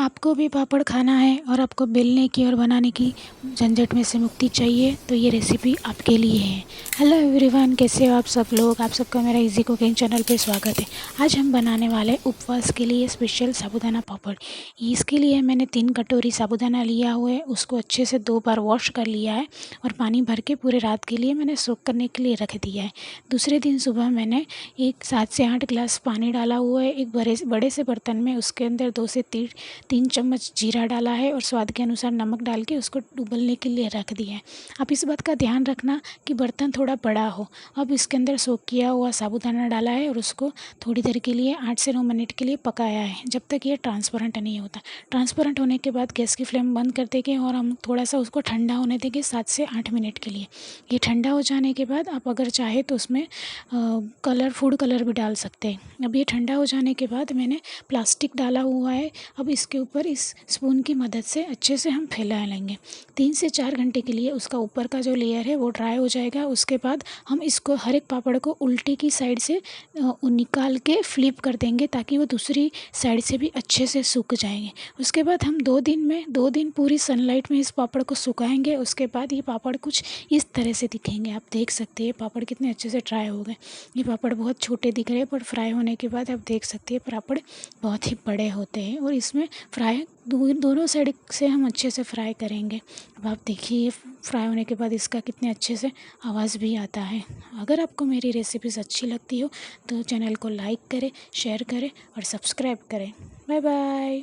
आपको भी पापड़ खाना है और आपको बेलने की और बनाने की झंझट में से मुक्ति चाहिए तो ये रेसिपी आपके लिए है। हेलो एवरीवन, कैसे हो आप सब लोग। आप सबका मेरा इजी कुकिंग चैनल पे स्वागत है। आज हम बनाने वाले उपवास के लिए स्पेशल साबूदाना पापड़। इसके लिए मैंने 3 कटोरी साबूदाना लिया हुआ है। उसको अच्छे से 2 बार वॉश कर लिया है और पानी भर के पूरे रात के लिए मैंने सोक करने के लिए रख दिया है। दूसरे दिन सुबह मैंने एक 7 से 8 गिलास पानी डाला हुआ है एक बड़े से बर्तन में। उसके अंदर 2 से 3 चम्मच जीरा डाला है और स्वाद के अनुसार नमक डाल के उसको उबलने के लिए रख दिया है। आप इस बात का ध्यान रखना कि बर्तन थोड़ा बड़ा हो। अब इसके अंदर सोक किया हुआ साबूदाना डाला है और उसको थोड़ी देर के लिए 8 से 9 मिनट के लिए पकाया है, जब तक ये ट्रांसपेरेंट नहीं होता। ट्रांसपेरेंट होने के बाद गैस की फ्लेम बंद कर देंगे और हम थोड़ा सा उसको ठंडा होने देंगे 7 से 8 मिनट के लिए। ये ठंडा हो जाने के बाद आप अगर चाहे तो उसमें फूड कलर भी डाल सकते हैं। अब ये ठंडा हो जाने के बाद मैंने प्लास्टिक डाला हुआ है। अब इसके ऊपर इस स्पून की मदद से अच्छे से हम फैला लेंगे। 3 से 4 घंटे के लिए उसका ऊपर का जो लेयर है वो ड्राई हो जाएगा। उसके बाद हम इसको हर एक पापड़ को उल्टी की साइड से निकाल के फ्लिप कर देंगे ताकि वो दूसरी साइड से भी अच्छे से सूख जाएंगे। उसके बाद हम 2 दिन पूरी सनलाइट में इस पापड़ को सुखाएंगे। उसके बाद ये पापड़ कुछ इस तरह से दिखेंगे। आप देख सकते हैं पापड़ कितने अच्छे से ड्राई हो गए। ये पापड़ बहुत छोटे दिख रहे हैं पर फ्राई होने के बाद आप देख सकते हैं पापड़ बहुत ही बड़े होते हैं और इसमें फ्राई दोनों साइड से हम अच्छे से फ्राई करेंगे। अब आप देखिए फ्राई होने के बाद इसका कितने अच्छे से आवाज़ भी आता है। अगर आपको मेरी रेसिपीज़ अच्छी लगती हो तो चैनल को लाइक करें, शेयर करें और सब्सक्राइब करें। Bye bye.